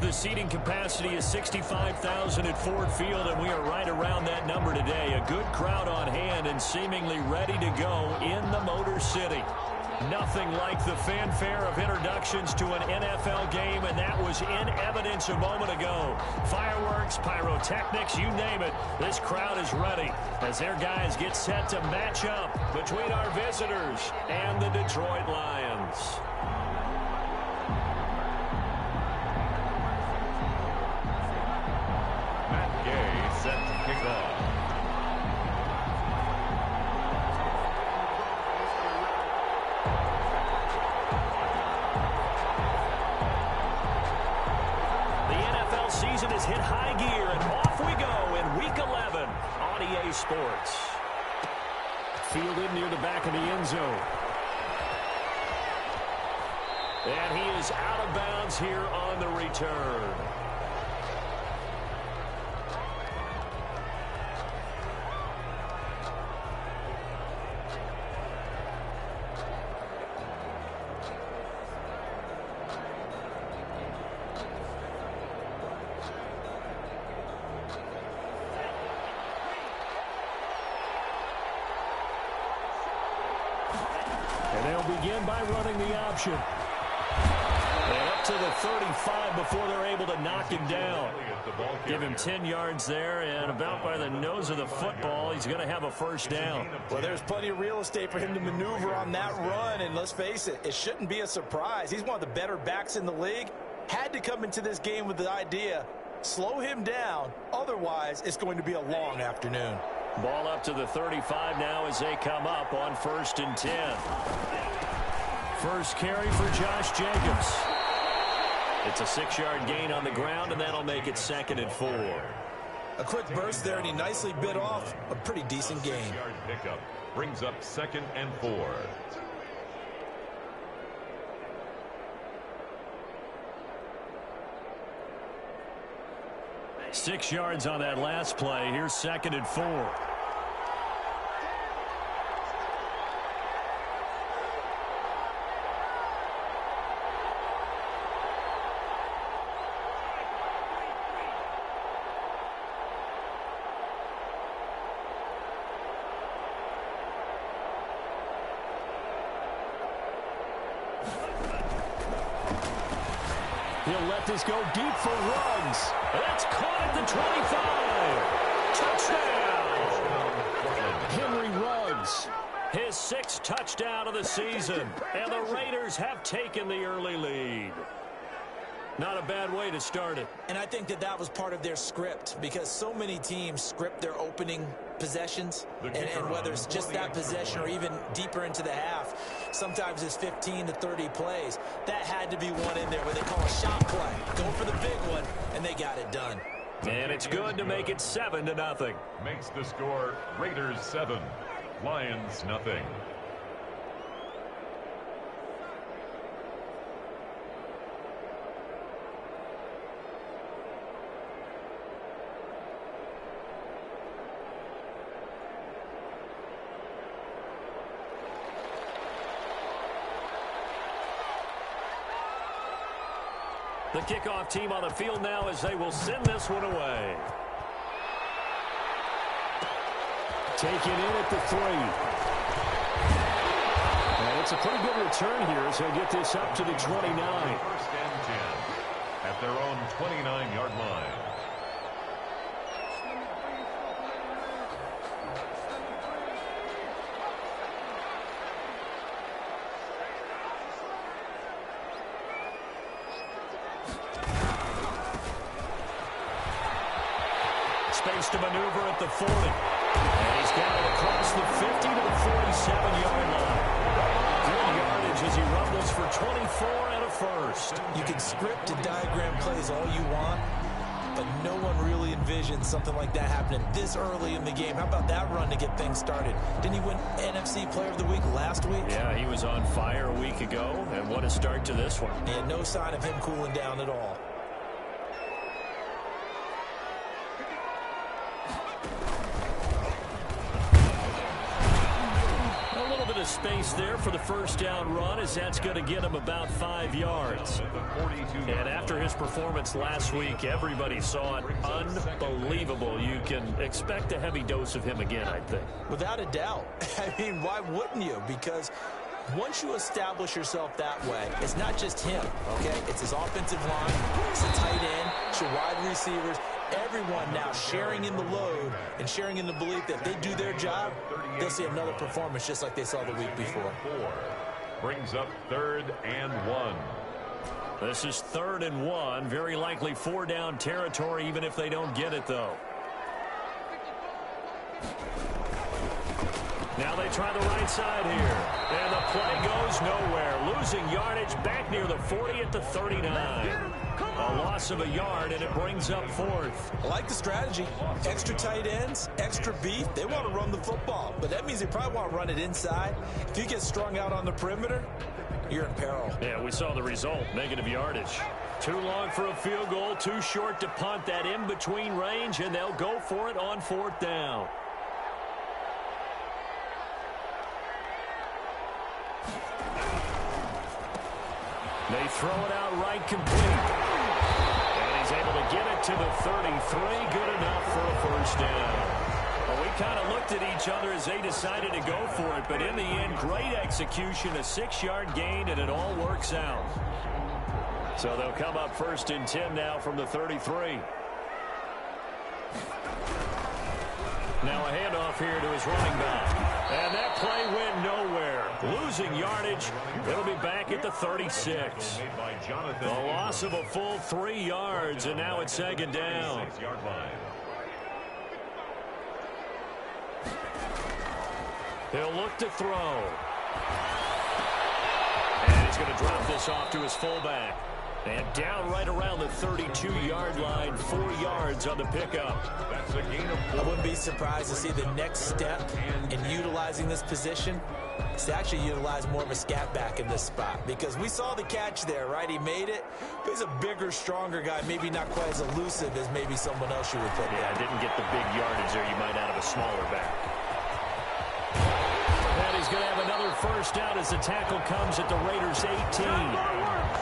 The seating capacity is 65,000 at Ford Field, and we are right around that number today. A good crowd on hand and seemingly ready to go in the Motor City. Nothing like the fanfare of introductions to an NFL game, and that was in evidence a moment ago. Fireworks, pyrotechnics, you name it. This crowd is ready as their guys get set to match up between our visitors and the Detroit Lions. Set to kick off. The NFL season has hit high gear, and off we go in Week 11 on EA Sports. Fielded near the back of the end zone. And he is out of bounds here on the return. And they'll begin by running the option. And up to the 35 before they're able to knock him down. Give him 10 yards there, and about by the nose of the football, he's going to have a first down. Well, there's plenty of real estate for him to maneuver on that run, and let's face it, it shouldn't be a surprise. He's one of the better backs in the league. Had to come into this game with the idea, slow him down, otherwise it's going to be a long afternoon. Ball up to the 35 now as they come up on 1st and 10. First carry for Josh Jacobs. It's a 6-yard gain on the ground, and that'll make it 2nd and 4. A quick burst there, and he nicely bit off a pretty decent gain. 6-yard pickup brings up 2nd and 4. 6 yards on that last play. Here's 2nd and 4. He'll let this go deep for Ruggs. That's caught at the 25. Touchdown. Henry Ruggs. His 6th touchdown of the season. And the Raiders have taken the early lead. Not a bad way to start it. And I think that was part of their script, because so many teams script their opening possessions, and whether it's just that possession or even deeper into the half, sometimes it's 15 to 30 plays. That had to be one in there where they call a shot play. Go for the big one, and they got it done. And it's good to make it 7-0. Makes the score Raiders 7, Lions nothing. The kickoff team on the field now as they will send this one away. Taken in at the 3. And it's a pretty good return here as they get this up to the 29. 1st and 10 at their own 29-yard line. Space to maneuver at the 40. And he's got it across the 50 to the 47-yard line. Good yardage as he rumbles for 24 and a first. You can script and diagram plays all you want, but no one really envisioned something like that happening this early in the game. How about that run to get things started? Didn't he win NFC Player of the Week last week? Yeah, he was on fire a week ago, and what a start to this one. And no sign of him cooling down at all. of space there for the first down run, as that's going to get him about 5 yards. And after his performance last week, everybody saw it unbelievable. You can expect a heavy dose of him again, I think. Without a doubt. I mean, why wouldn't you? Because once you establish yourself that way, it's not just him, okay? It's his offensive line, it's the tight end, it's your wide receivers, everyone now sharing in the load and sharing in the belief that if they do their job, they'll see another performance just like they saw the week before. Brings up 3rd and 1. This is 3rd and 1. Very likely 4-down territory, even if they don't get it, though. Now they try the right side here. And the play goes nowhere. Losing yardage back near the 40 at the 39. A loss of a yard, and it brings up 4th. I like the strategy. Extra tight ends, extra beef. They want to run the football, but that means they probably want to run it inside. If you get strung out on the perimeter, you're in peril. Yeah, we saw the result. Negative yardage. Too long for a field goal, too short to punt. That in-between range, and they'll go for it on 4th down. They throw it out right complete. And he's able to get it to the 33. Good enough for a first down. Well, we kind of looked at each other as they decided to go for it. But in the end, great execution, a 6-yard gain, and it all works out. So they'll come up 1st and 10 now from the 33. Now a handoff here to his running back. And that play went nowhere. Losing yardage. It'll be back at the 36. The loss of a full 3 yards, and now it's 2nd down. He'll look to throw. And he's going to drop this off to his fullback. And down right around the 32-yard line, 4 yards on the pickup. That's a gain of 4. I wouldn't be surprised to see the next step in utilizing this position is to actually utilize more of a scat back in this spot. Because we saw the catch there, right? He made it. But he's a bigger, stronger guy, maybe not quite as elusive as maybe someone else you would put there. Yeah, didn't get the big yardage there you might out of a smaller back. And he's going to have another first down as the tackle comes at the Raiders' 18.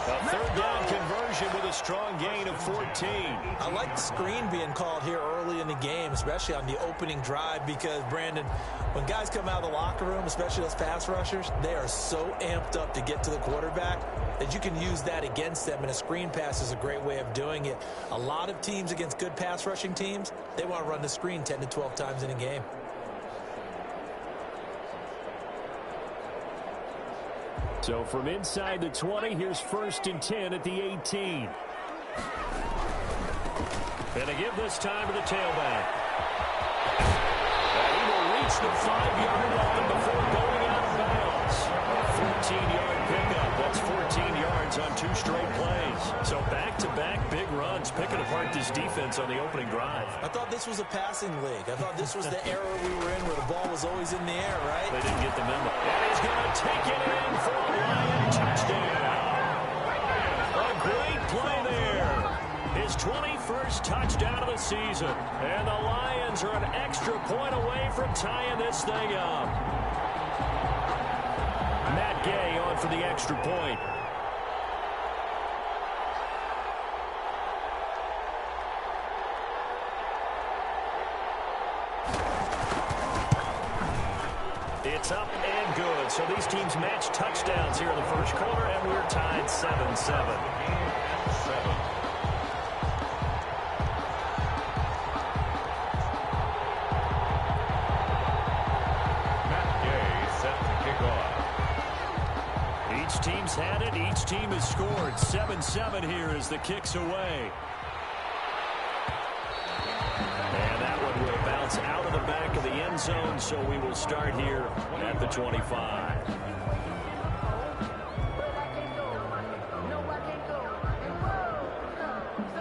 A 3rd down conversion with a strong gain of 14. I like the screen being called here early in the game, especially on the opening drive, because, Brandon, when guys come out of the locker room, especially those pass rushers, they are so amped up to get to the quarterback that you can use that against them, and a screen pass is a great way of doing it. A lot of teams against good pass rushing teams, they want to run the screen 10 to 12 times in a game. So from inside the 20, here's 1st and 10 at the 18. And to give this time to the tailback. And he will reach the 5-yard line before going out of bounds. A 14-yard pickup. That's 14 yards on 2 straight plays. So back-to-back big runs, picking apart this defense on the opening drive. I thought this was a passing league. I thought this was the era we were in where the ball was always in the air, right? They didn't get the memo. And he's going to take it in for a Lion touchdown. A great play there. His 21st touchdown of the season. And the Lions are an extra point away from tying this thing up. Matt Gay on for the extra point. It's up and good. So these teams match touchdowns here in the first quarter, and we're tied 7-7. Each team's had it. Each team has scored. 7-7 here as the kick's away. And that one will bounce out of the back of the end zone, so we will start here at the 25.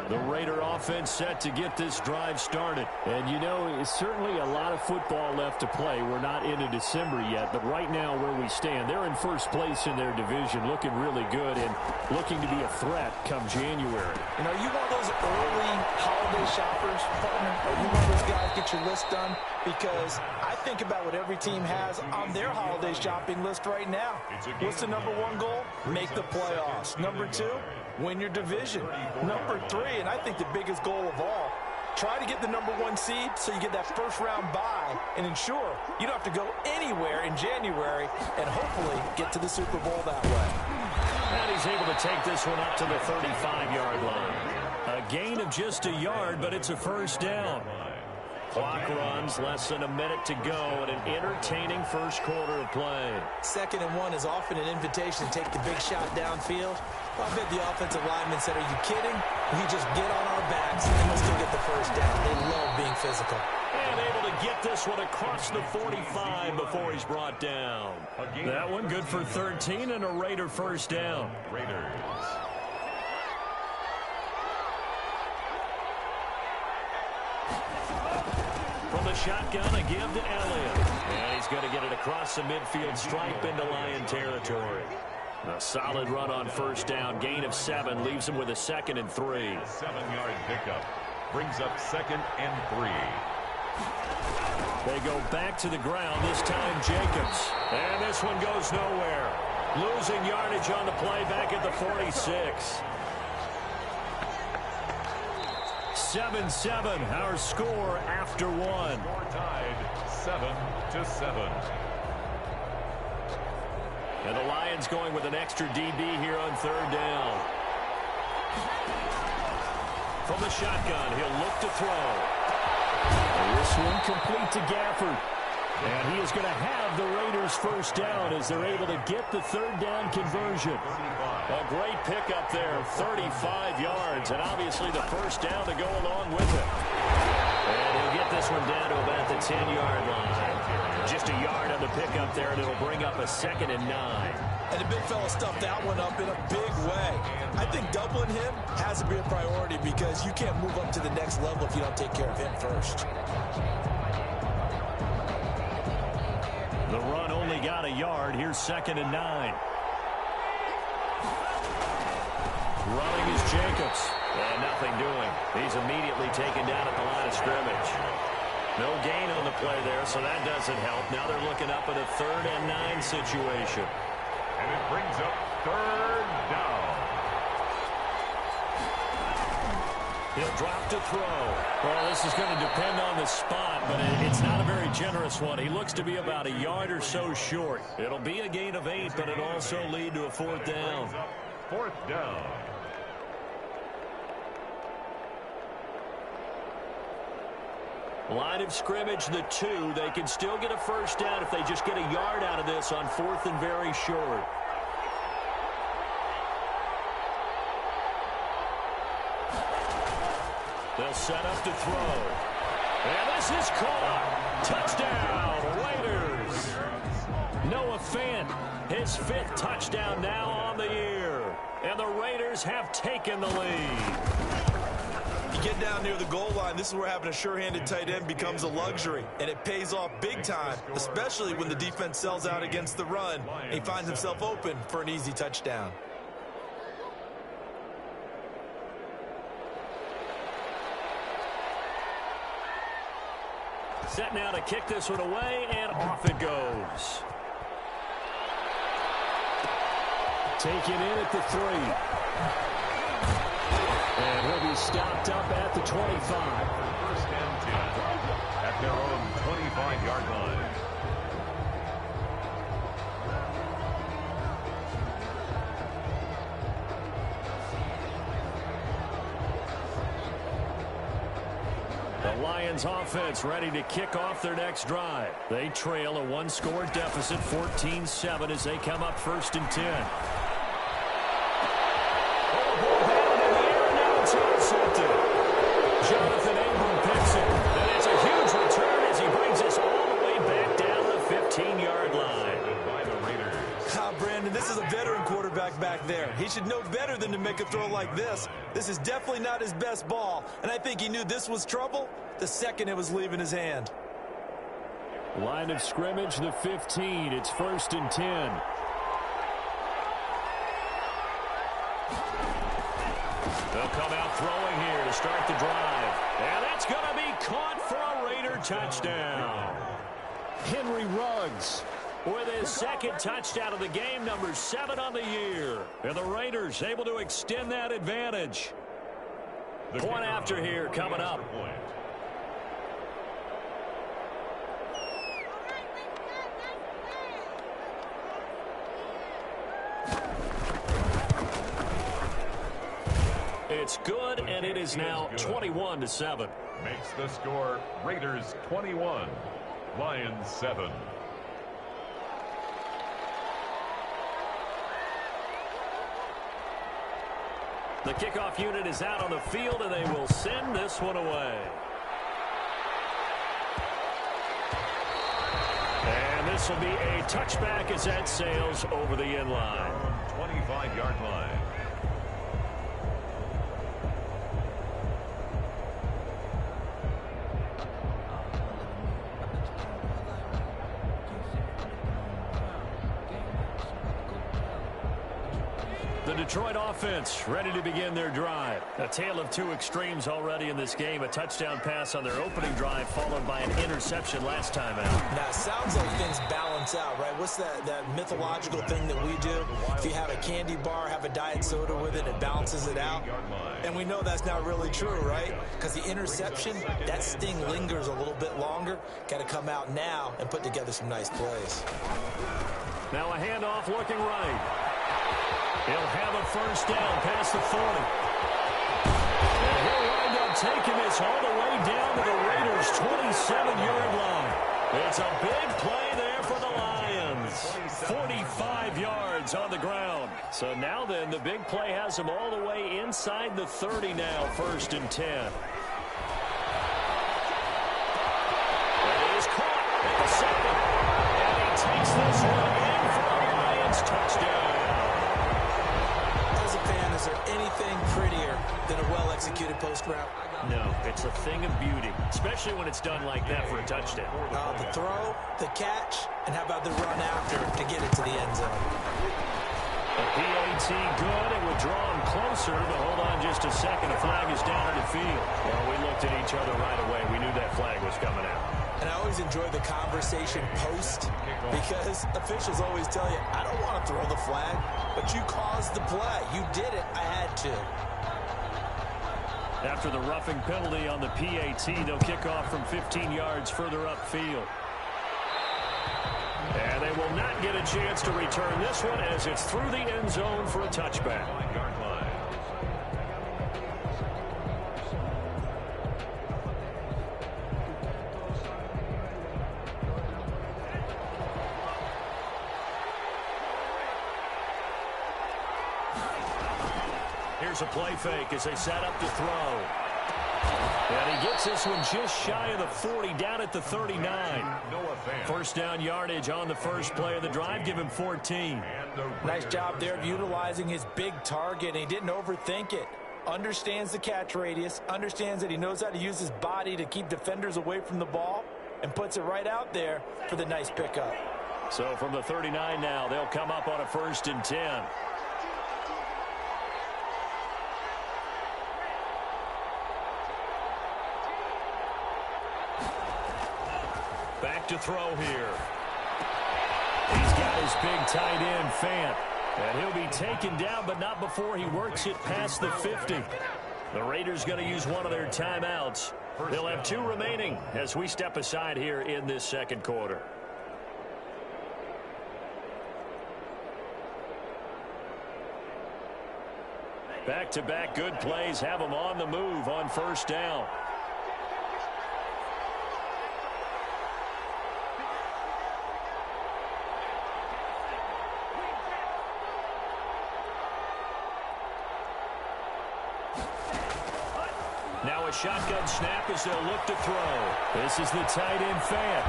The Raider offense set to get this drive started. And, you know, it's certainly a lot of football left to play. We're not into December yet, but right now where we stand, they're in first place in their division, looking really good and looking to be a threat come January. And are you one of those early holiday shoppers, partner? Are you one of those guys get your list done? Because I think about what every team has on their holiday shopping list right now. What's the number one goal? Make the playoffs. Number two, win your division. Number three, and I think the biggest goal of all, try to get the number one seed so you get that first round bye and ensure you don't have to go anywhere in January and hopefully get to the Super Bowl that way. And he's able to take this one up to the 35-yard line. A gain of just a yard, but it's a first down. Clock runs, less than a minute to go, and an entertaining first quarter of play. 2nd and 1 is often an invitation to take the big shot downfield. I bet the offensive lineman said, are you kidding? We just get on our backs and let's go get the first down. They love being physical. And able to get this one across the 45 before he's brought down. That one good for 13 and a Raider first down. Raiders. From the shotgun, a give to Elliott. And he's going to get it across the midfield stripe into Lion territory. A solid run on first down. Gain of 7 leaves him with a 2nd and 3. 7-yard pickup. Brings up 2nd and 3. They go back to the ground, this time Jacobs. And this one goes nowhere. Losing yardage on the play back at the 46. 7-7, our score after 1. Score tied 7-7. And the Lions going with an extra DB here on 3rd down. From the shotgun, he'll look to throw. This one complete to Gafford. And he is going to have the Raiders first down as they're able to get the 3rd down conversion. A great pickup there, 35 yards, and obviously the first down to go along with it. And he'll get this one down to about the 10-yard line. Just a yard on the pickup there, and it'll bring up a 2nd and 9. And the big fella stuffed that one up in a big way. I think doubling him has to be a priority because you can't move up to the next level if you don't take care of him first. The run only got a yard. Here's 2nd and 9. Running is Jacobs. And nothing doing. He's immediately taken down at the line of scrimmage. No gain on the play there, so that doesn't help. Now they're looking up at a 3rd and 9 situation. And it brings up 3rd down. He'll drop to throw. Well, this is going to depend on the spot, but it's not a very generous one. He looks to be about a yard or so short. It'll be a gain of 8, but it'll also lead to a 4th down. 4th down. Line of scrimmage, the 2. They can still get a first down if they just get a yard out of this on 4th and very short. They'll set up to throw. And this is caught. Touchdown, Raiders. Noah Fant, his 5th touchdown now on the year. And the Raiders have taken the lead. You get down near the goal line, this is where having a sure-handed tight end becomes a luxury. And it pays off big time, especially when the defense sells out against the run. And he finds himself open for an easy touchdown. Set now to kick this one away, and off it goes. Taken in at the 3. And he'll be stopped up at the 25. 1st and 10 at their own 25-yard line. The Lions offense ready to kick off their next drive. They trail a 1-score deficit, 14-7 as they come up 1st and 10. Jonathan Abram picks it. And it's a huge return as he brings us all the way back down the 15-yard line. By the Raiders. Brandon, this is a veteran quarterback back there. He should know better than to make a throw like this. This is definitely not his best ball, and I think he knew this was trouble the second it was leaving his hand. Line of scrimmage, the 15. It's 1st and 10. They'll come out throwing here to start the drive. And that's going to be caught for a Raider touchdown. Henry Ruggs with his second touchdown of the game, number 7 on the year. And the Raiders able to extend that advantage. Point after here coming up. It's good, and it is now 21-7. Makes the score Raiders 21, Lions 7. The kickoff unit is out on the field, and they will send this one away. And this will be a touchback as that sails over the end line. 25-yard line. The Detroit offense ready to begin their drive. A tale of two extremes already in this game. A touchdown pass on their opening drive followed by an interception last time out. Now, it sounds like things balance out, right? What's that mythological thing that we do? If you have a candy bar, have a diet soda with it, it balances it out. And we know that's not really true, right? Because the interception, that sting lingers a little bit longer. Got to come out now and put together some nice plays. Now a handoff looking right. He'll have a first down past the 40. And he'll wind up taking this all the way down to the Raiders' 27-yard line. It's a big play there for the Lions. 45 yards on the ground. So now then, the big play has them all the way inside the 30 now, 1st and 10. And he is caught at the 7. And he takes this one in for a Lions touchdown. Is there anything prettier than a well-executed post route? No, it's a thing of beauty, especially when it's done like that for a touchdown. The throw, the catch, and how about the run after to get it to the end zone? A PAT good. It would draw him closer, but hold on just a second. A flag is down on the field. Well, we looked at each other right away. We knew that flag was coming out. And I always enjoy the conversation post because officials always tell you, I don't want to throw the flag, but you caused the play. You did it. I had to. After the roughing penalty on the PAT, they'll kick off from 15 yards further upfield. And they will not get a chance to return this one as it's through the end zone for a touchback. Here's a play fake as they set up to throw. And he gets this one just shy of the 40, down at the 39. First down yardage on the first play of the drive. Give him 14. Nice job there of utilizing his big target. He didn't overthink it. Understands the catch radius. Understands that he knows how to use his body to keep defenders away from the ball. And puts it right out there for the nice pickup. So from the 39 now, they'll come up on a 1st and 10. Back to throw here. He's got his big tight end, Fant. And he'll be taken down, but not before he works it past the 50. The Raiders going to use one of their timeouts. They'll have 2 remaining as we step aside here in this second quarter. Back-to-back good plays have them on the move on first down. Now a shotgun snap as they'll look to throw. This is the tight end, Fant.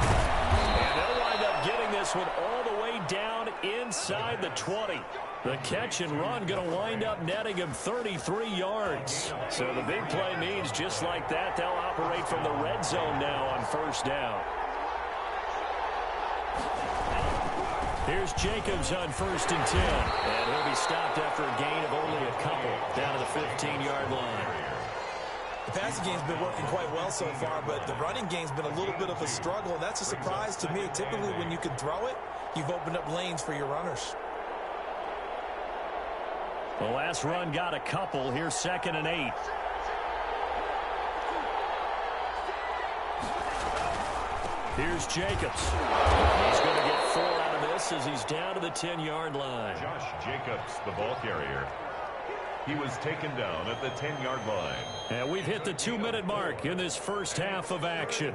And they'll wind up getting this one all the way down inside the 20. The catch and run going to wind up netting him 33 yards. So the big play means just like that, they'll operate from the red zone now on first down. Here's Jacobs on 1st and 10. And he'll be stopped after a gain of only a couple down to the 15-yard line. The passing game's been working quite well so far, but the running game's been a little bit of a struggle, and that's a surprise to me. Typically, when you can throw it, you've opened up lanes for your runners. The last run got a couple. Here's 2nd and 8. Here's Jacobs. He's going to get 4 out of this as he's down to the 10-yard line. Josh Jacobs, the ball carrier. He was taken down at the 10-yard line. And we've hit the 2-minute mark in this first half of action.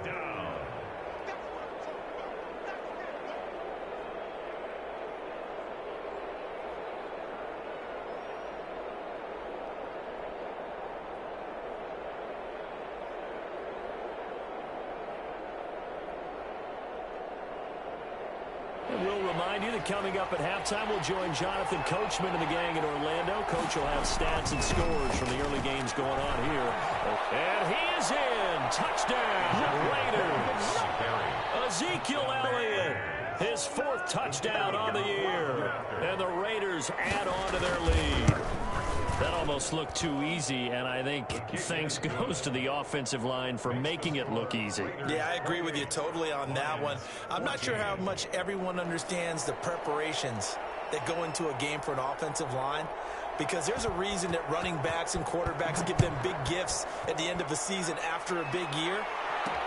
Coming up at halftime, we'll join Jonathan Coachman and the gang in Orlando. Coach will have stats and scores from the early games going on here. And he is in. Touchdown, Raiders. Ezekiel Elliott, his 4th touchdown on the year. And the Raiders add on to their lead. That almost looked too easy, and I think thanks goes to the offensive line for making it look easy. Yeah, I agree with you totally on that one. I'm not sure how much everyone understands the preparations that go into a game for an offensive line, because there's a reason that running backs and quarterbacks give them big gifts at the end of a season after a big year.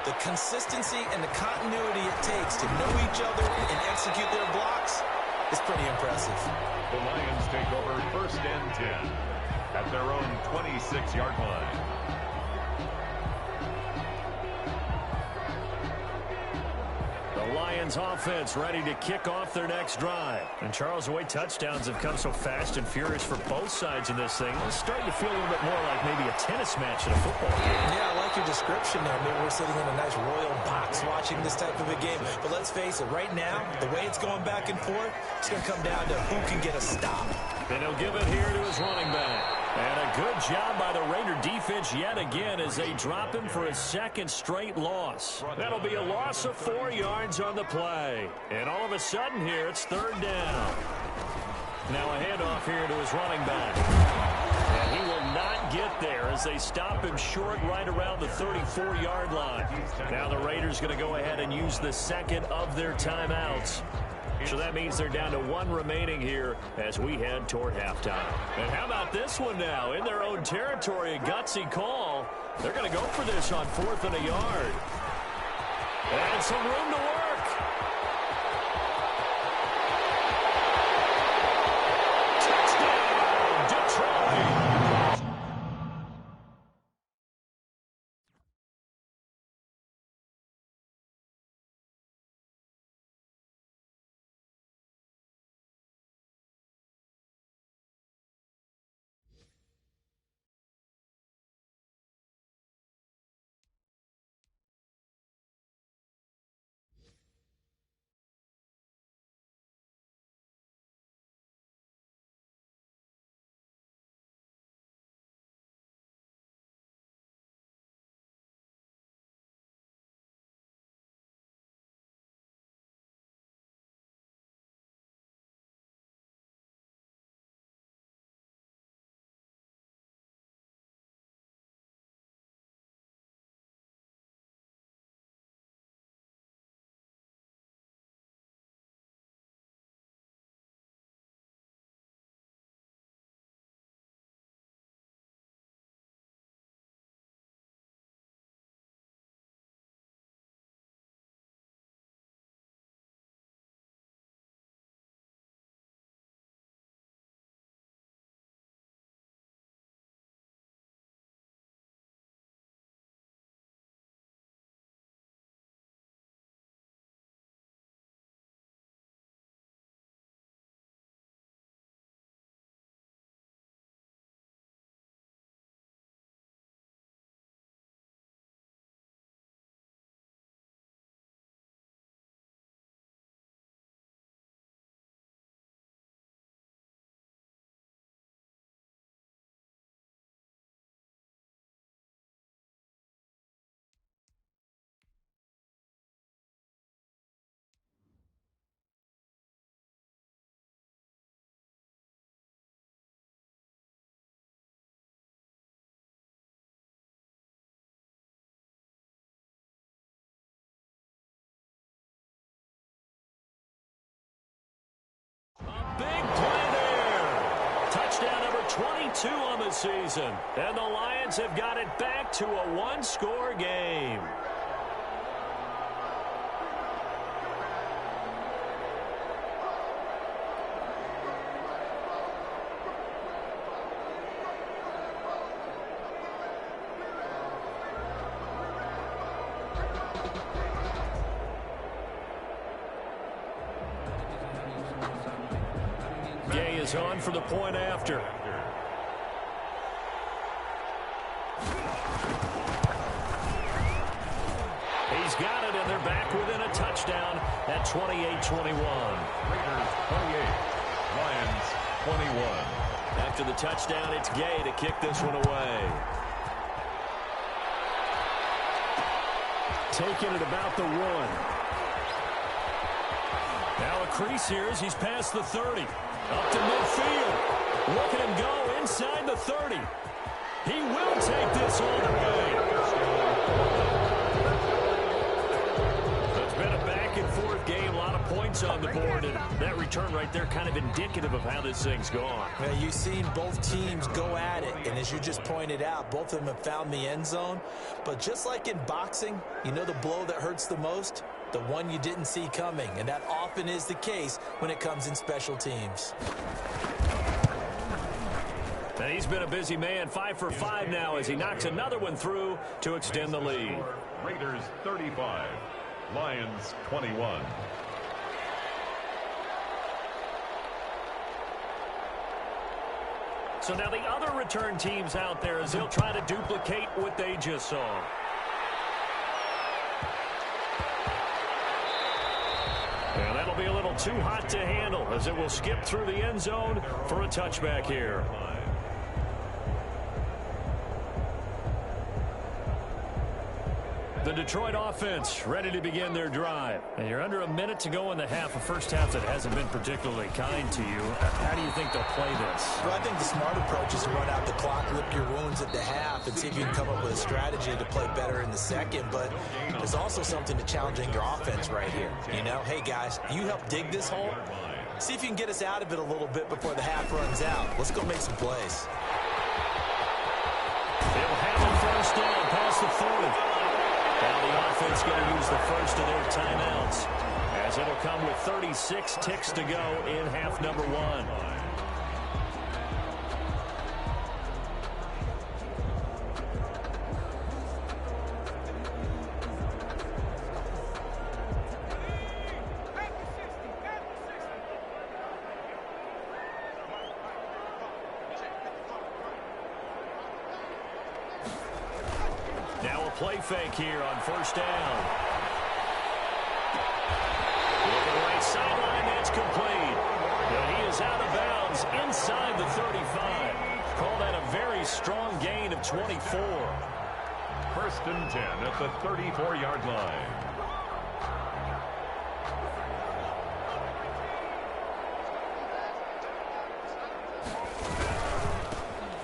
The consistency and the continuity it takes to know each other and execute their blocks is pretty impressive. The Lions take over 1st and 10. At their own 26-yard line. The Lions offense ready to kick off their next drive. And Charles, the way touchdowns have come so fast and furious for both sides in this thing, it's starting to feel a little bit more like maybe a tennis match in a football game. Yeah, I like your description there. Maybe we're sitting in a nice royal box watching this type of a game. But let's face it, right now, the way it's going back and forth, it's going to come down to who can get a stop. And he'll give it here to his running back. And a good job by the Raider defense yet again as they drop him for a 2nd straight loss. That'll be a loss of 4 yards on the play. And all of a sudden here, it's 3rd down. Now a handoff here to his running back. And he will not get there as they stop him short right around the 34-yard line. Now the Raiders going to go ahead and use the 2nd of their timeouts. So that means they're down to 1 remaining here as we head toward halftime. And how about this one now? In their own territory, a gutsy call. They're going to go for this on 4th and a yard. And some room to work. Touchdown, Detroit. 22 on the season. And the Lions have got it back to a one-score game. On for the point after. He's got it, and they're back within a touchdown at 28-21. Raiders 28, Lions 21. After the touchdown, it's Gay to kick this one away. Taking it about the 1. Now a crease here as he's past the 30. Up to midfield. Look at him go inside the 30. He will take this all the way. It's been a back-and-forth game. A lot of points on the board. And that return right there kind of indicative of how this thing's gone. Yeah, you've seen both teams go at it. And as you just pointed out, both of them have found the end zone. But just like in boxing, you know the blow that hurts the most? The one you didn't see coming, and that often is the case when it comes in special teams. And he's been a busy man, 5 for 5 now as he knocks another one through to extend the lead. Raiders 35, Lions 21. So now the other return teams out there as they'll try to duplicate what they just saw. And that'll be a little too hot to handle as it will skip through the end zone for a touchback here. The Detroit offense ready to begin their drive. And you're under a minute to go in the half, a first half that hasn't been particularly kind to you. How do you think they'll play this? Well, I think the smart approach is to run out the clock, lick your wounds at the half, and see if you can come up with a strategy to play better in the second. But there's also something to challenging your offense right here. You know, hey, guys, you help dig this hole. See if you can get us out of it a little bit before the half runs out. Let's go make some plays. They'll have a first down past the 40. Now the offense going to use the first of their timeouts as it'll come with 36 ticks to go in half number 1. Play fake here on first down. Look at the right sideline. That's complete. And he is out of bounds inside the 35. Call that a very strong gain of 24. First and 10 at the 34-yard line.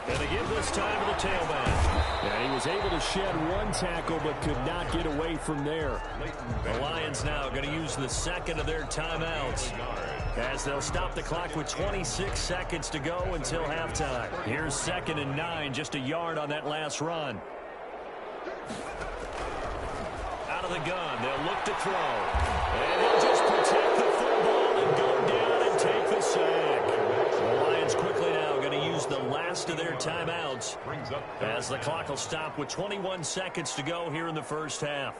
And they give this time to the tailback. Yeah, he was able to shed one tackle but could not get away from there. The Lions now going to use the second of their timeouts as they'll stop the clock with 26 seconds to go until halftime. Here's 2nd and 9, just a yard on that last run. Out of the gun, they'll look to throw. And he'll just protect the football and go down and take the sack. The Lions quickly now going to use the last of their timeouts as the clock will stop with 21 seconds to go here in the first half.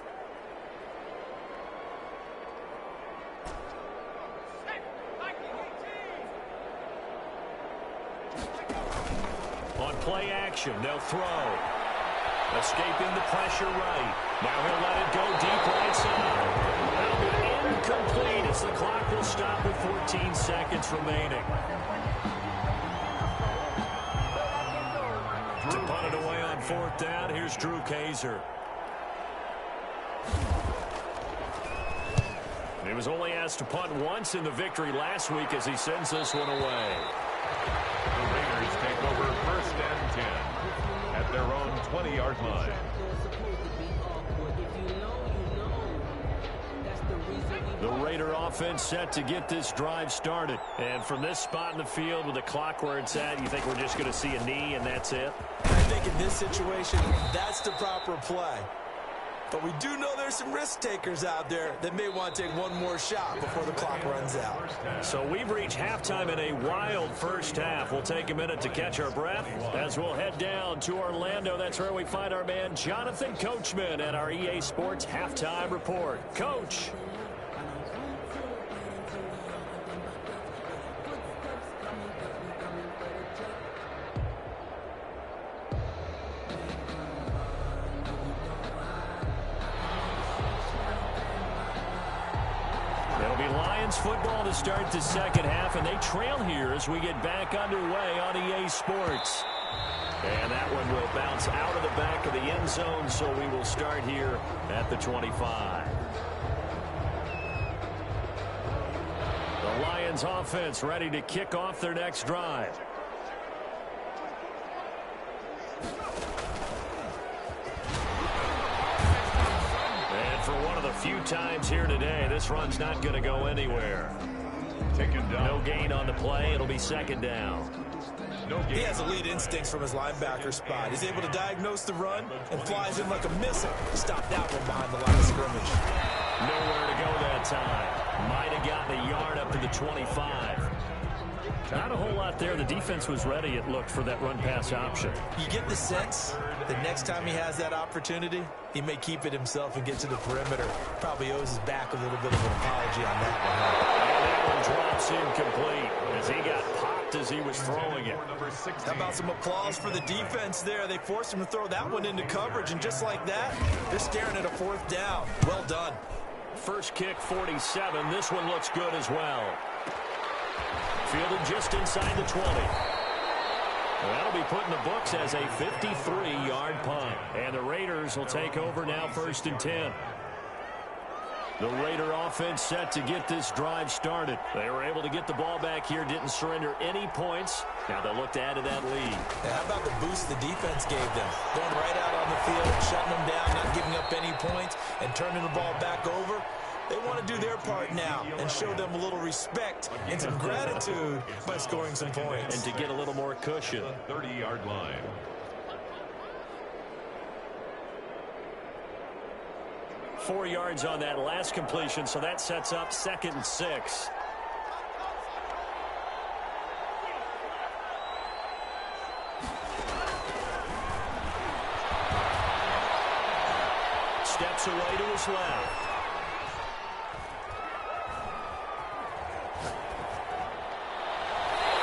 On play action, they'll throw. Escaping the pressure right. Now he'll let it go deep right side. Incomplete as the clock will stop with 14 seconds remaining. To punt it away on 4th down, here's Drew Kaiser. He was only asked to punt once in the victory last week as he sends this one away. The Raiders take over 1st and 10 at their own 20-yard line. The Raider offense set to get this drive started. And from this spot in the field with the clock where it's at, you think we're just going to see a knee and that's it? I think in this situation, that's the proper play. But we do know there's some risk takers out there that may want to take one more shot before the clock runs out. So we've reached halftime in a wild first half. We'll take a minute to catch our breath as we'll head down to Orlando. That's where we find our man Jonathan Coachman at our EA Sports Halftime Report. Coach. Football to start the second half, and they trail here as we get back underway on EA Sports. And that one will bounce out of the back of the end zone, so we will start here at the 25. The Lions offense ready to kick off their next drive. For one of the few times here today, this run's not going to go anywhere. Taken down. No gain on the play. It'll be second down. He has elite instincts from his linebacker spot. He's able to diagnose the run and flies in like a missile. Stop that one behind the line of scrimmage. Nowhere to go that time. Might have gotten a yard up to the 25. Not a whole lot there. The defense was ready, it looked, for that run-pass option. You get the sense that next time he has that opportunity, he may keep it himself and get to the perimeter. Probably owes his back a little bit of an apology on that one. And that one drops incomplete as he got popped as he was throwing it. How about some applause for the defense there? They forced him to throw that one into coverage, and just like that, they're staring at a fourth down. Well done. First kick, 47. This one looks good as well. Fielded just inside the 20. That'll be put in the books as a 53-yard punt. And the Raiders will take over now, 1st and 10. The Raider offense set to get this drive started. They were able to get the ball back here, didn't surrender any points. Now they'll look to add to that lead. How about the boost the defense gave them? Going right out on the field, shutting them down, not giving up any points, and turning the ball back over. They want to do their part now and show them a little respect and some gratitude by scoring some points. And to get a little more cushion. 30-yard line. Four yards on that last completion, so that sets up 2nd and 6. Steps away to his left.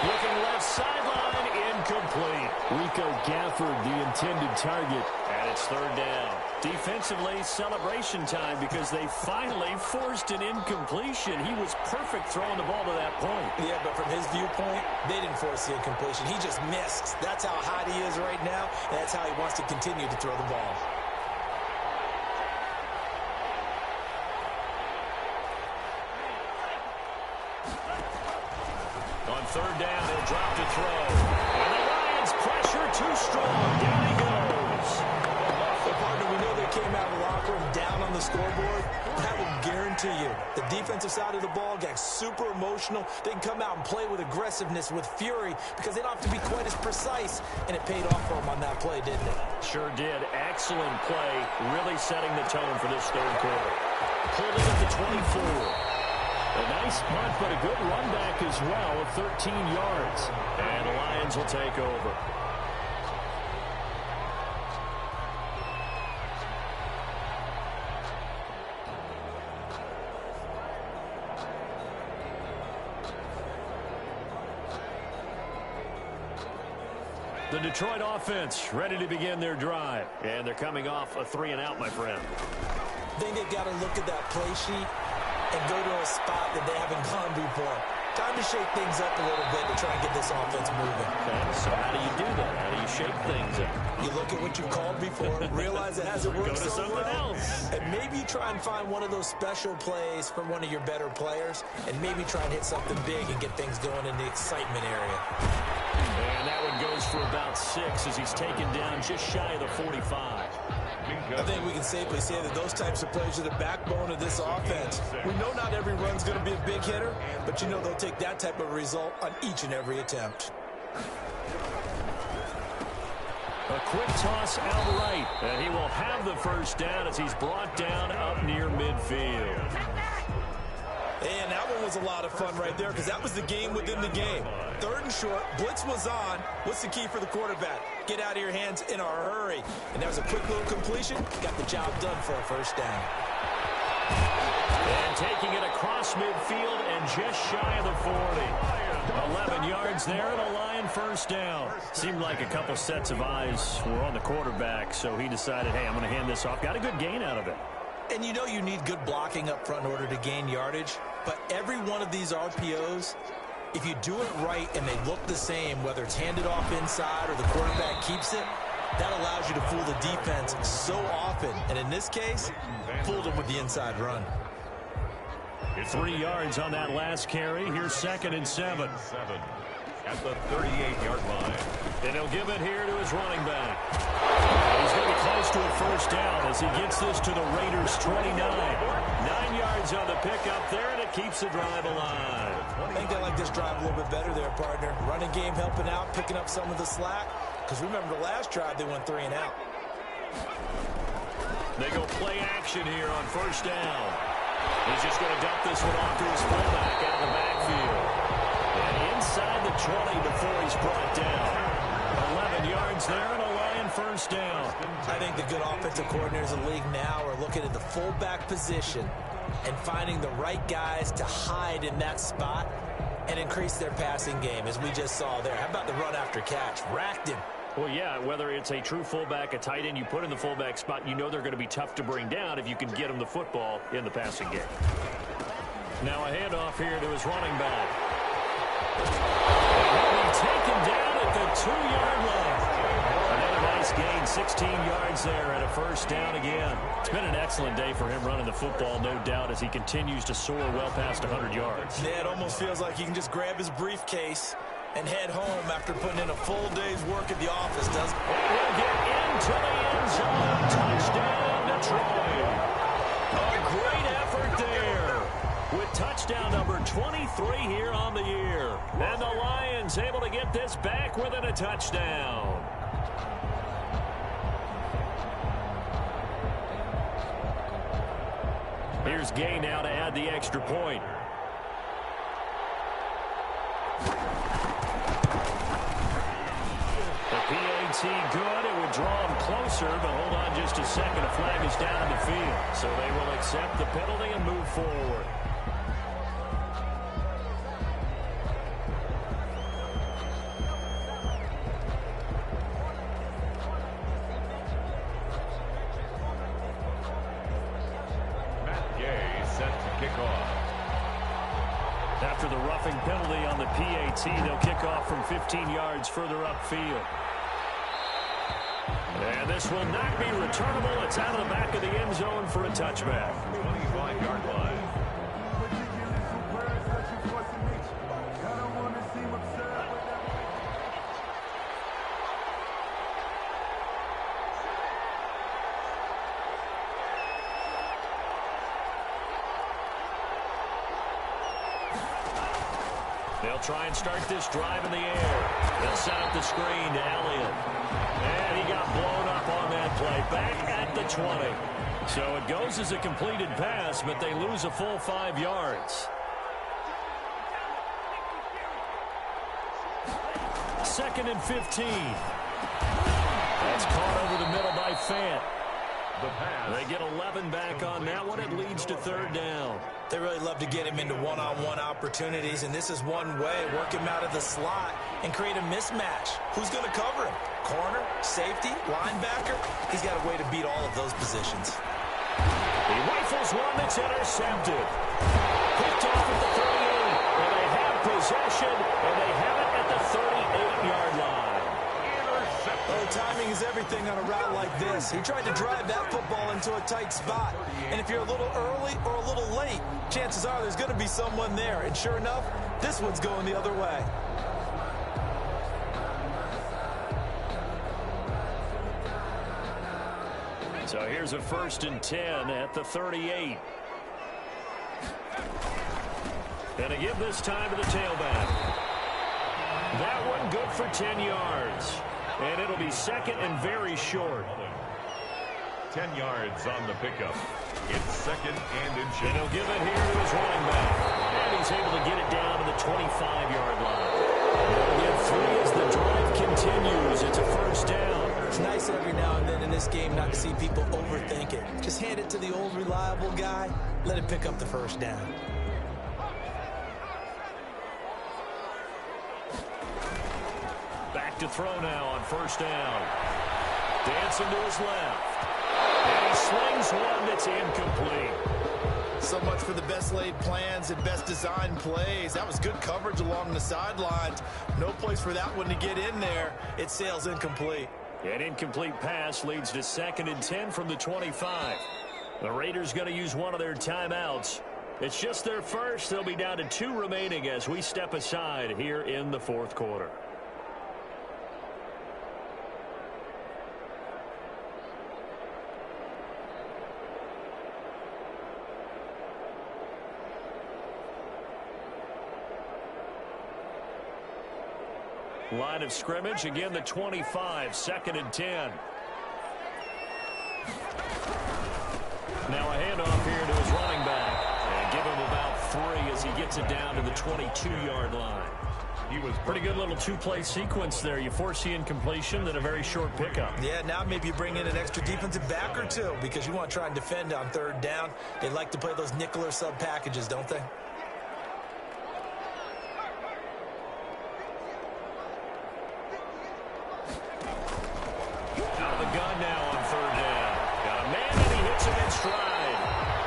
Looking left sideline, incomplete. Rico Gafford, the intended target. And it's 3rd down. Defensively, celebration time because they finally forced an incompletion. He was perfect throwing the ball to that point. Yeah, but from his viewpoint, they didn't force the incompletion. He just missed. That's how hot he is right now, and that's how he wants to continue to throw the ball. On 3rd down, he'll drop to throw. And the Lions pressure too strong. Down he goes. Well, partner, we know they came out of the locker room down on the scoreboard. That will guarantee you the defensive side of the ball got super emotional. They can come out and play with aggressiveness, with fury, because they don't have to be quite as precise. And it paid off for them on that play, didn't it? Sure did. Excellent play. Really setting the tone for this 3rd quarter. Pulled it at the 24. A nice punt, but a good run back as well of 13 yards. And the Lions will take over. The Detroit offense ready to begin their drive. And they're coming off a 3-and-out, my friend. I think they've got to look at that play sheet and go to a spot that they haven't gone before. Time to shake things up a little bit to try and get this offense moving. Okay, so how do you do that? How do you shake things up? You look at what you called before, realize it hasn't worked Go to so something well, else. and maybe try and find one of those special plays from one of your better players, and maybe try and hit something big and get things going in the excitement area. And that one goes for about 6 as he's taken down just shy of the 45. I think we can safely say that those types of plays are the backbone of this offense. We know not every run's going to be a big hitter, but you know they'll take that type of result on each and every attempt. A quick toss out right, and he will have the first down as he's brought down up near midfield. And that one was a lot of fun right there because that was the game within the game. 3rd and short, blitz was on. What's the key for the quarterback? Get out of your hands in a hurry. And that was a quick little completion. Got the job done for a first down. And taking it across midfield and just shy of the 40. 11 yards there and a Lion first down. Seemed like a couple sets of eyes were on the quarterback, so he decided, hey, I'm going to hand this off. Got a good gain out of it. And you know you need good blocking up front in order to gain yardage. But every one of these RPOs, if you do it right and they look the same, whether it's handed off inside or the quarterback keeps it, that allows you to fool the defense so often. And in this case, fooled them with the inside run. 3 yards on that last carry. Here's 2nd and 7. At the 38-yard line. And he'll give it here to his running back. He's going to be close to a first down as he gets this to the Raiders' 29. 9 yards on the pickup there, and it keeps the drive alive. I think they like this drive a little bit better there, partner. Running game helping out, picking up some of the slack. Because remember the last drive, they went 3 and out. They go play action here on first down. He's just going to dump this one off to his fullback out of the backfield. And inside the 20 before he's brought down. 11 yards there and a Lion first down. I think the good offensive coordinators in the league now are looking at the fullback position and finding the right guys to hide in that spot and increase their passing game, as we just saw there. How about the run after catch? Racked him. Well, yeah, whether it's a true fullback, a tight end you put in the fullback spot, you know they're going to be tough to bring down if you can get them the football in the passing game. Now a handoff here to his running back. He'll be taken down at the 2-yard line. Another nice gain, 16 yards there and a first down again. It's been an excellent day for him running the football, no doubt, as he continues to soar well past 100 yards. Yeah, it almost feels like he can just grab his briefcase and head home after putting in a full day's work at the office, doesn't he? And he'll get into the end zone. Touchdown, Detroit. A great effort there with touchdown number 23 here on the year. And the Lions able to get this back within a touchdown. Here's Gay now to add the extra point. The PAT good. It would draw him closer, but hold on just a second. A flag is down in the field. So they will accept the penalty and move forward. After the roughing penalty on the PAT, they'll kick off from 15 yards further upfield. And this will not be returnable. It's out of the back of the end zone for a touchback. 25-yard line. They'll try and start this drive in the air. They'll set up the screen to Elliott. And he got blown up on that play. Back at the 20. So it goes as a completed pass, but they lose a full 5 yards. 2nd and 15. That's caught over the middle by Fant. They get 11 back on that one. It leads to 3rd down. They really love to get him into one-on-one opportunities, and this is one way. Work him out of the slot and create a mismatch. Who's going to cover him? Corner, safety, linebacker? He's got a way to beat all of those positions. He rifles one that's intercepted. Picked off at the 38, and they have possession, and they have it at the 38-yard line. Oh, timing is everything on a route like this. He tried to drive that football into a tight spot. And if you're a little early or a little late, chances are there's going to be someone there. And sure enough, this one's going the other way. So here's a 1st and 10 at the 38. And a give this time to the tailback. That one good for 10 yards. And it'll be 2nd and very short. 10 yards on the pickup. It's 2nd and inches. And he'll give it here to his running back. And he's able to get it down to the 25-yard line. They'll get 3 as the drive continues. It's a 1st down. It's nice every now and then in this game not to see people overthink it. Just hand it to the old reliable guy. Let him pick up the 1st down. Back to throw now on 1st down. Dancing to his left. And he slings one that's incomplete. So much for the best laid plans and best designed plays. That was good coverage along the sidelines. No place for that one to get in there. It sails incomplete. An incomplete pass leads to 2nd and 10 from the 25. The Raiders going to use one of their timeouts. It's just their first. They'll be down to 2 remaining as we step aside here in the 4th quarter. Line of scrimmage, again the 25, 2nd and 10. Now a handoff here to his running back. And give him about 3 as he gets it down to the 22-yard line. He was pretty good little 2-play sequence there. You force the incompletion, then a very short pickup. Yeah, now maybe you bring in an extra defensive back or 2 because you want to try and defend on 3rd down. They like to play those nickel or sub packages, don't they? Gun now on 3rd down. Got a man and he hits him in stride.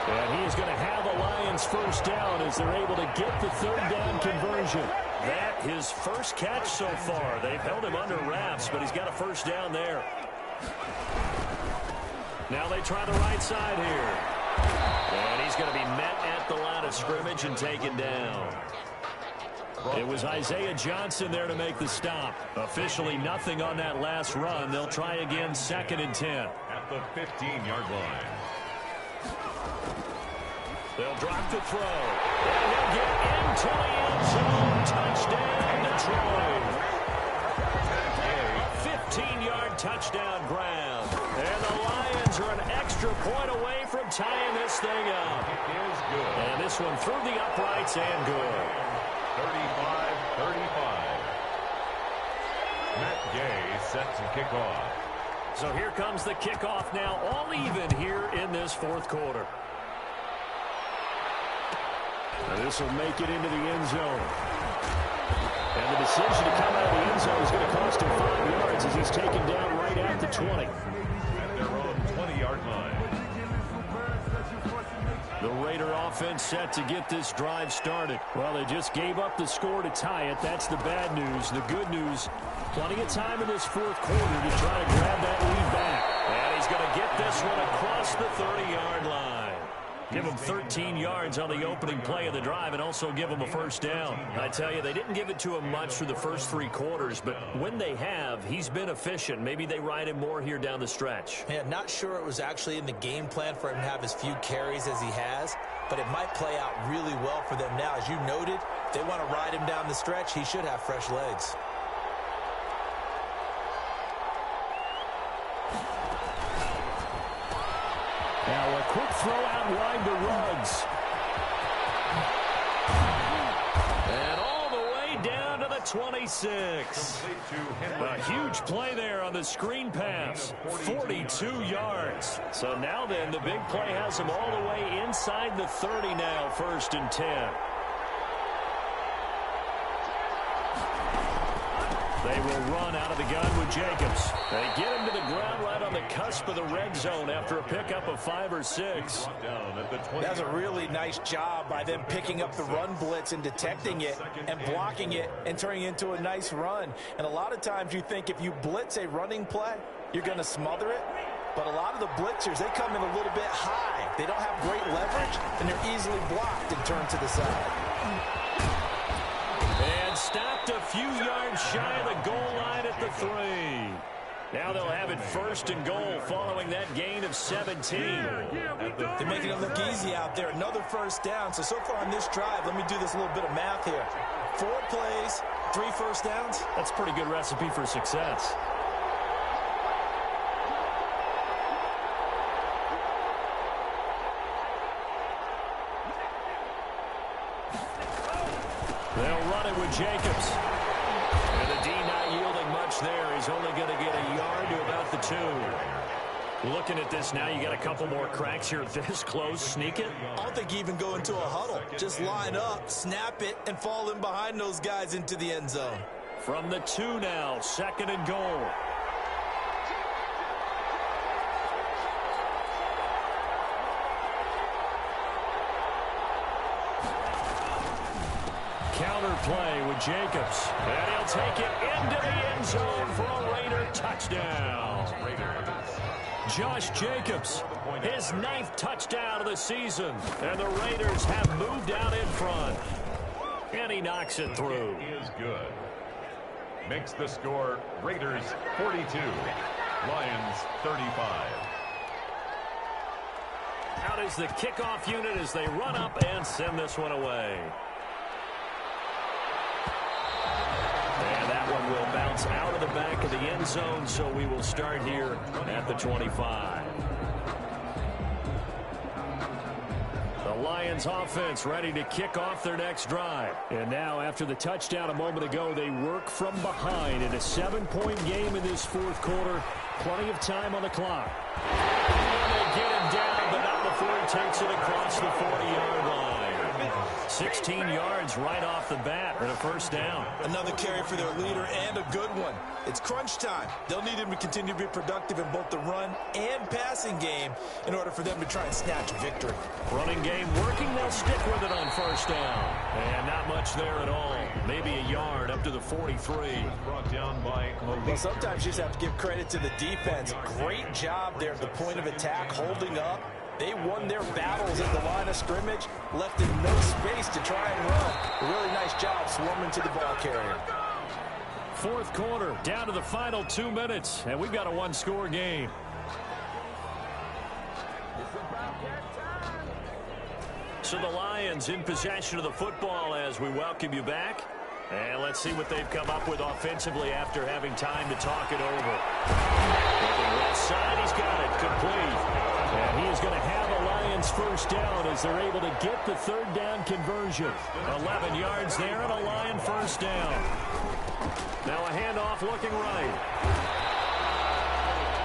And he is going to have the Lions 1st down as they're able to get the 3rd down conversion. That his first catch so far. They've held him under wraps, but he's got a 1st down there. Now they try the right side here. And he's going to be met at the line of scrimmage and taken down. It was Isaiah Johnson there to make the stop. Officially nothing on that last run. They'll try again 2nd and 10. At the 15-yard line. They'll drop the throw. And he'll get into the end zone. Touchdown, Detroit. A 15-yard touchdown grab. And the Lions are an extra point away from tying this thing up. It is good. And this one through the uprights and good. 35-35. Matt Gay set to kick off. So here comes the kickoff now, all even here in this 4th quarter. Now this will make it into the end zone. And the decision to come out of the end zone is going to cost him 5 yards as he's taken down right at the 20. At their own 20-yard line. The Raider offense set to get this drive started. Well, they just gave up the score to tie it. That's the bad news. The good news, plenty of time in this 4th quarter to try to grab that lead back. And he's going to get this one across the 30-yard line. Give him 13 yards on the opening play of the drive and also give him a 1st down. I tell you, they didn't give it to him much for the first 3 quarters, but when they have, he's been efficient. Maybe they ride him more here down the stretch. Yeah, not sure it was actually in the game plan for him to have as few carries as he has, but it might play out really well for them now. As you noted, if they want to ride him down the stretch, he should have fresh legs. Now a quick throw out wide to Ruggs. And all the way down to the 26. A huge play there on the screen pass. 42 yards. So now then, the big play has him all the way inside the 30 now, 1st and 10. They will run out of the gun with Jacobs. They get him to the ground right on the cusp of the red zone after a pickup of 5 or 6. That's a really nice job by them picking up the run blitz and detecting it and blocking it and turning it into a nice run. And a lot of times you think if you blitz a running play, you're going to smother it. But a lot of the blitzers, they come in a little bit high. They don't have great leverage, and they're easily blocked and turned to the side. And stopped a few yards shy of the goal line at the 3. Now they'll have it first and goal following that gain of 17. They're making it look easy out there. Another first down. So far on this drive, let me do this little bit of math here. 4 plays, 3 first downs. That's a pretty good recipe for success. They'll run it with Jacobs. And the D not yielding much there. He's only going to get a yard to about the 2. Looking at this now, you got a couple more cracks here this close. Sneak it? I don't think you even go into a huddle. Just line up, snap it, and fall in behind those guys into the end zone. From the 2 now, 2nd and goal. Counter play with Jacobs. And he'll take it into the end zone for a Raider touchdown. Josh Jacobs, his 9th touchdown of the season. And the Raiders have moved out in front. And he knocks it through. He is good. Makes the score Raiders 42, Lions 35. Out is the kickoff unit as they run up and send this one away. And that one will bounce out of the back of the end zone, so we will start here at the 25. The Lions offense ready to kick off their next drive. And now after the touchdown a moment ago, they work from behind in a 7-point game in this 4th quarter. Plenty of time on the clock. And they get him down, but not before he takes it across the 40-yard line. 16 yards right off the bat and a first down. Another carry for their leader and a good one. It's crunch time. They'll need him to continue to be productive in both the run and passing game in order for them to try and snatch a victory. Running game working. They'll stick with it on first down. And not much there at all. Maybe a yard up to the 43. Brought down by Well, sometimes you just have to give credit to the defense. Great job there at the point of attack, holding up. They won their battles at the line of scrimmage, left in no space to try and run. A really nice job swarming to the ball carrier. 4th quarter, down to the final 2 minutes, and we've got a 1-score game. So the Lions in possession of the football as we welcome you back. And let's see what they've come up with offensively after having time to talk it over. Looking left side, he's got it, complete. And he is going to have a Lions first down as they're able to get the 3rd down conversion. 11 yards there and a Lion first down. Now a handoff looking right.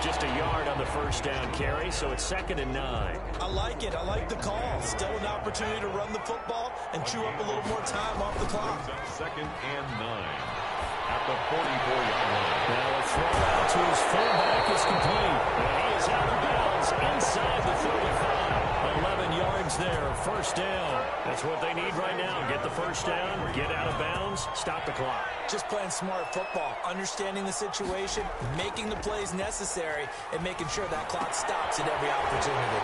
Just a yard on the first down carry, so it's 2nd and 9. I like it. I like the call. Still an opportunity to run the football and chew up a little more time off the clock. 2nd and 9 at the 44-yard line. Now a throw out to his fullback is complete. And he is out of bounds inside the 35. 11 yards there, first down. That's what they need right now. Get the first down, get out of bounds, stop the clock. Just playing smart football, understanding the situation, making the plays necessary, and making sure that clock stops at every opportunity.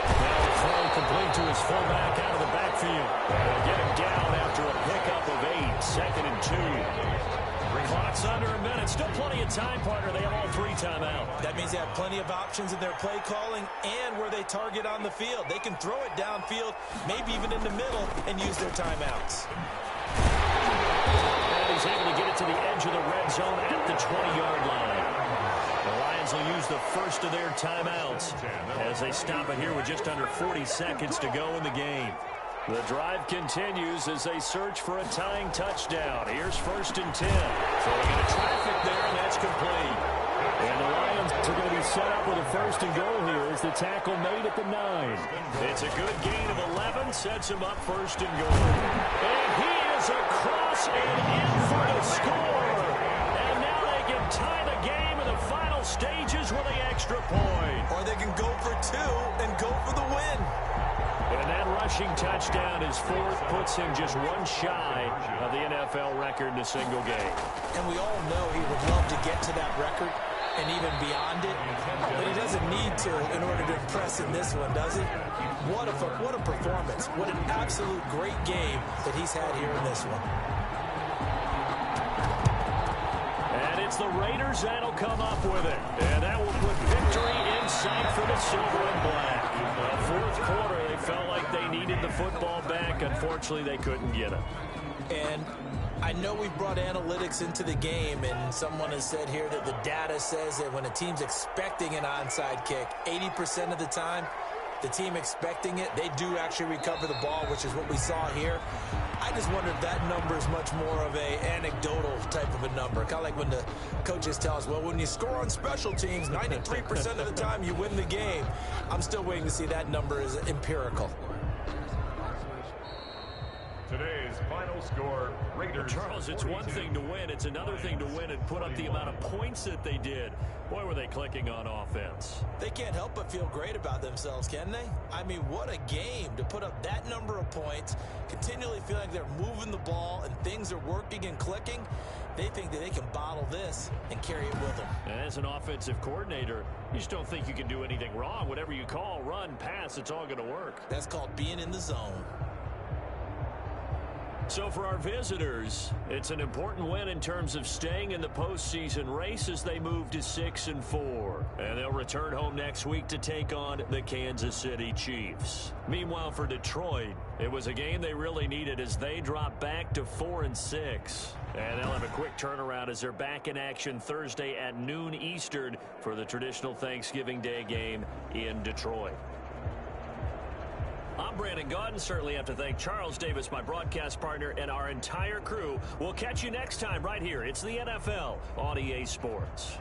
Now the throw complete to his fullback out of the backfield. They'll get him down after a pickup of 8, 2nd and 2. Clock's under a minute. Still plenty of time, partner. They have all 3 timeouts. That means they have plenty of options in their play calling and where they target on the field. They can throw it downfield, maybe even in the middle, and use their timeouts. And he's able to get it to the edge of the red zone at the 20-yard line. The Lions will use the first of their timeouts as they stop it here with just under 40 seconds to go in the game. The drive continues as they search for a tying touchdown. Here's 1st and 10. Throwing into traffic there, and that's complete. And the Lions are going to be set up with a 1st and goal here as the tackle made at the 9. It's a good gain of 11, sets him up 1st and goal. And he is across and in for the score. And now they can tie the game in the final stages with the extra point. Or they can go for 2 and go for the win. And that rushing touchdown is 4th, puts him just 1 shy of the NFL record in a single game. And we all know he would love to get to that record and even beyond it, but he doesn't need to in order to impress in this one, does he? What a performance. What an absolute great game that he's had here in this one. And It's the Raiders that'll come up with it. And that will put victory in sight for the silver and black. The fourth quarter, they felt like they needed the football back. Unfortunately, they couldn't get it. And I know we've brought analytics into the game, and someone has said here that the data says that when a team's expecting an onside kick, 80% of the time, the team expecting it, they do actually recover the ball, which is what we saw here. I just wonder if that number is much more of a anecdotal type of a number. Kind of like when the coaches tell us, well, when you score on special teams, 93% of the time you win the game. I'm still waiting to see that number is empirical. Today's final score, Raiders. Charles, it's 42. one thing to win. It's another thing to win and put up the amount of points that they did. Boy, were they clicking on offense. They can't help but feel great about themselves, can they? I mean, what a game to put up that number of points, continually feeling like they're moving the ball and things are working and clicking. They think that they can bottle this and carry it with them. And as an offensive coordinator, you just don't think you can do anything wrong. Whatever you call, run, pass, it's all going to work. That's called being in the zone. So for our visitors, it's an important win in terms of staying in the postseason race as they move to 6-4. And they'll return home next week to take on the Kansas City Chiefs. Meanwhile, for Detroit, it was a game they really needed as they drop back to 4-6. And they'll have a quick turnaround as they're back in action Thursday at noon Eastern for the traditional Thanksgiving Day game in Detroit. I'm Brandon Gaudin. Certainly have to thank Charles Davis, my broadcast partner, and our entire crew. We'll catch you next time right here. It's the NFL on EA Sports.